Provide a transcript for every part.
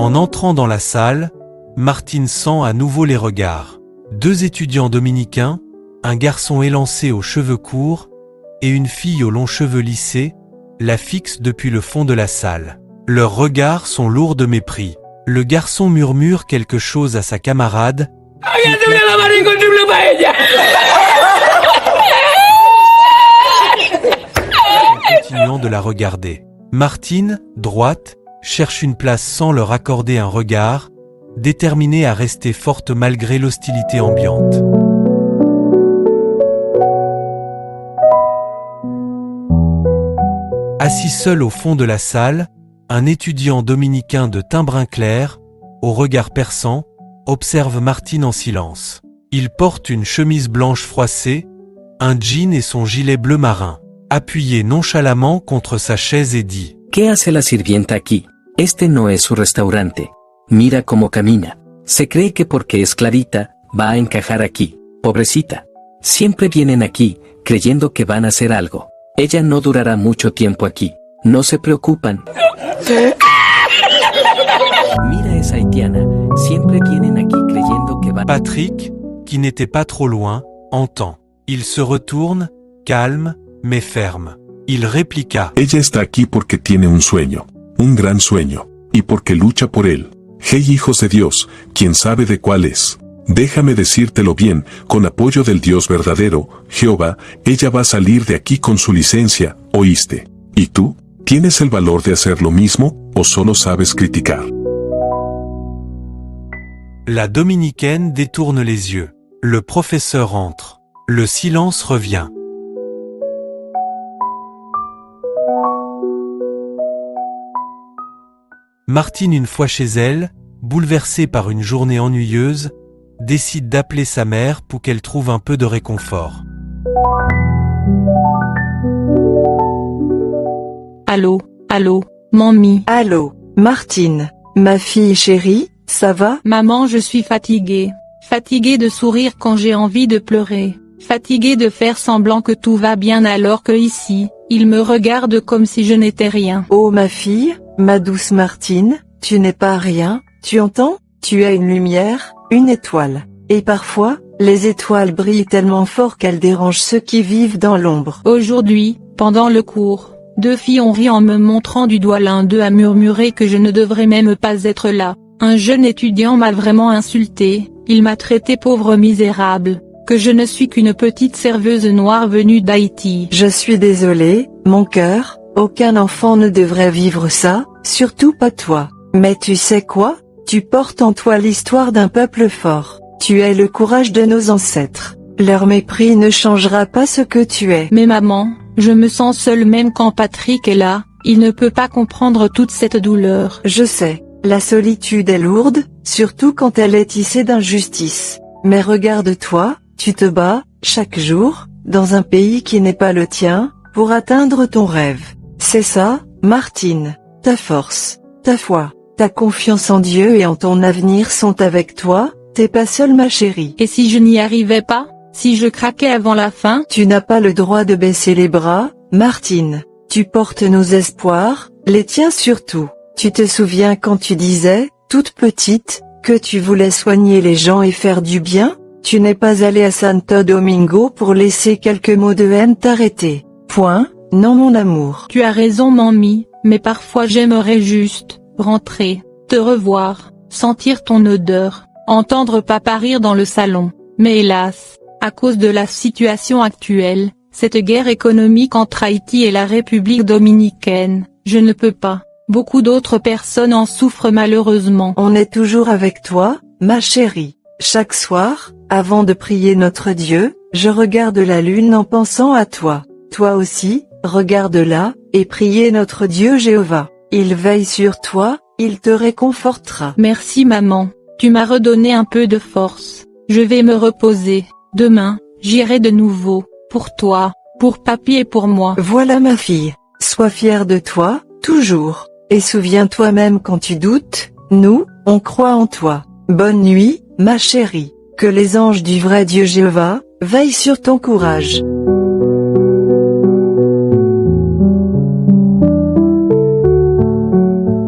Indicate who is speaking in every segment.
Speaker 1: En entrant dans la salle, Martine sent à nouveau les regards. 2 étudiants dominicains, un garçon élancé aux cheveux courts et une fille aux longs cheveux lissés, la fixent depuis le fond de la salle. Leurs regards sont lourds de mépris. Le garçon murmure quelque chose à sa camarade, continuant de la regarder. Martine, droite, cherche une place sans leur accorder un regard, déterminée à rester forte malgré l'hostilité ambiante. Assis seul au fond de la salle, un étudiant dominicain de teint brun clair, au regard perçant, observe Martine en silence. Il porte une chemise blanche froissée, un jean et son gilet bleu marin. Appuyé nonchalamment contre sa chaise et dit:
Speaker 2: ¿Qué hace la sirvienta aquí? Este no es su restaurante. Mira cómo camina. Se cree que porque es clarita, va a encajar aquí. Pobrecita. Siempre vienen aquí, creyendo que van a hacer algo. Ella no durará mucho tiempo aquí. No se preocupan. Mira esa haitiana. Siempre vienen aquí creyendo que van...
Speaker 1: Patrick, qui n'était pas trop loin, entend. Il se retourne, calme, mais ferme. Il répliqua:
Speaker 3: Ella está aquí porque tiene un sueño, un gran sueño, y porque lucha por él. Hey hijos de Dios, ¿quién sabe de cuál es? Déjame decírtelo bien, con apoyo del Dios verdadero, Jehová, ella va a salir de aquí con su licencia, ¿oíste? ¿Y tú? ¿Tienes el valor de hacer lo mismo, o solo sabes criticar?
Speaker 1: La dominicaine détourne les yeux. Le professeur entre. Le silence revient. Martine, une fois chez elle, bouleversée par une journée ennuyeuse, décide d'appeler sa mère pour qu'elle trouve un peu de réconfort.
Speaker 4: Allô, allô, mamie.
Speaker 5: Allô, Martine, ma fille chérie, ça va?
Speaker 4: Maman, je suis fatiguée. Fatiguée de sourire quand j'ai envie de pleurer. Fatiguée de faire semblant que tout va bien alors que ici, il me regarde comme si je n'étais rien.
Speaker 5: Oh ma fille, ma douce Martine, tu n'es pas rien, tu entends? Tu as une lumière, une étoile. Et parfois, les étoiles brillent tellement fort qu'elles dérangent ceux qui vivent dans l'ombre.
Speaker 4: Aujourd'hui, pendant le cours, 2 filles ont ri en me montrant du doigt. L'un d'eux a murmuré que je ne devrais même pas être là. Un jeune étudiant m'a vraiment insulté, il m'a traité pauvre misérable, que je ne suis qu'une petite serveuse noire venue d'Haïti.
Speaker 5: Je suis désolée, mon cœur, aucun enfant ne devrait vivre ça, surtout pas toi. Mais tu sais quoi? Tu portes en toi l'histoire d'un peuple fort. Tu es le courage de nos ancêtres. Leur mépris ne changera pas ce que tu es.
Speaker 4: Mais maman, je me sens seule même quand Patrick est là, il ne peut pas comprendre toute cette douleur.
Speaker 5: Je sais, la solitude est lourde, surtout quand elle est tissée d'injustice. Mais regarde-toi, tu te bats, chaque jour, dans un pays qui n'est pas le tien, pour atteindre ton rêve. C'est ça, Martine. Ta force, ta foi, ta confiance en Dieu et en ton avenir sont avec toi, t'es pas seule ma chérie.
Speaker 4: Et si je n'y arrivais pas? Si je craquais avant la fin?
Speaker 5: Tu n'as pas le droit de baisser les bras, Martine. Tu portes nos espoirs, les tiens surtout. Tu te souviens quand tu disais, toute petite, que tu voulais soigner les gens et faire du bien? Tu n'es pas allée à Santo Domingo pour laisser quelques mots de haine t'arrêter. Point, non mon amour.
Speaker 4: Tu as raison mamie, mais parfois j'aimerais juste rentrer, te revoir, sentir ton odeur, entendre papa rire dans le salon. Mais hélas, à cause de la situation actuelle, cette guerre économique entre Haïti et la République dominicaine, je ne peux pas. Beaucoup d'autres personnes en souffrent malheureusement.
Speaker 5: On est toujours avec toi, ma chérie. Chaque soir, avant de prier notre Dieu, je regarde la lune en pensant à toi. Toi aussi, regarde-la, et priez notre Dieu Jéhovah. Il veille sur toi, il te réconfortera.
Speaker 4: Merci maman, tu m'as redonné un peu de force. Je vais me reposer. Demain, j'irai de nouveau, pour toi, pour papy et pour moi.
Speaker 5: Voilà ma fille, sois fière de toi, toujours. Et souviens-toi même quand tu doutes, nous, on croit en toi. Bonne nuit, ma chérie. Que les anges du vrai Dieu Jéhovah veillent sur ton courage.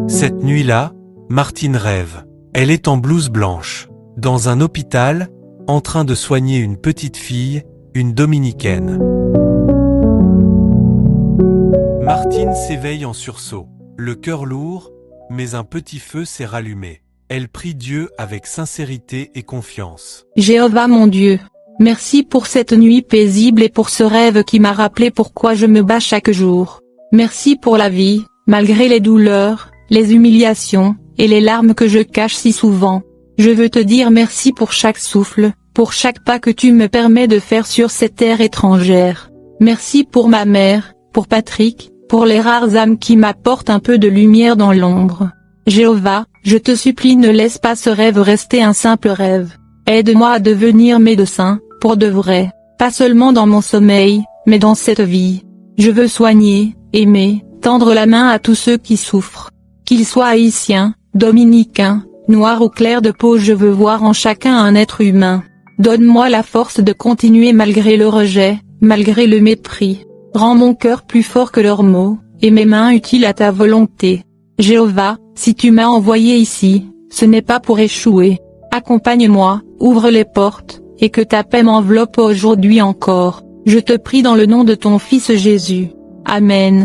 Speaker 1: Cette nuit-là, Martine rêve. Elle est en blouse blanche, dans un hôpital, en train de soigner une petite fille, une dominicaine. Martine s'éveille en sursaut, le cœur lourd, mais un petit feu s'est rallumé. Elle prie Dieu avec sincérité et confiance.
Speaker 4: Jéhovah mon Dieu, merci pour cette nuit paisible et pour ce rêve qui m'a rappelé pourquoi je me bats chaque jour. Merci pour la vie, malgré les douleurs, les humiliations, et les larmes que je cache si souvent. Je veux te dire merci pour chaque souffle, pour chaque pas que tu me permets de faire sur cette terre étrangère. Merci pour ma mère, pour Patrick, pour les rares âmes qui m'apportent un peu de lumière dans l'ombre. Jéhovah, je te supplie ne laisse pas ce rêve rester un simple rêve. Aide-moi à devenir médecin, pour de vrai, pas seulement dans mon sommeil, mais dans cette vie. Je veux soigner, aimer, tendre la main à tous ceux qui souffrent. Qu'ils soient haïtiens, dominicains, noirs ou clairs de peau, je veux voir en chacun un être humain. Donne-moi la force de continuer malgré le rejet, malgré le mépris. Rends mon cœur plus fort que leurs mots, et mes mains utiles à ta volonté. Jéhovah, si tu m'as envoyé ici, ce n'est pas pour échouer. Accompagne-moi, ouvre les portes, et que ta paix m'enveloppe aujourd'hui encore. Je te prie dans le nom de ton Fils Jésus. Amen.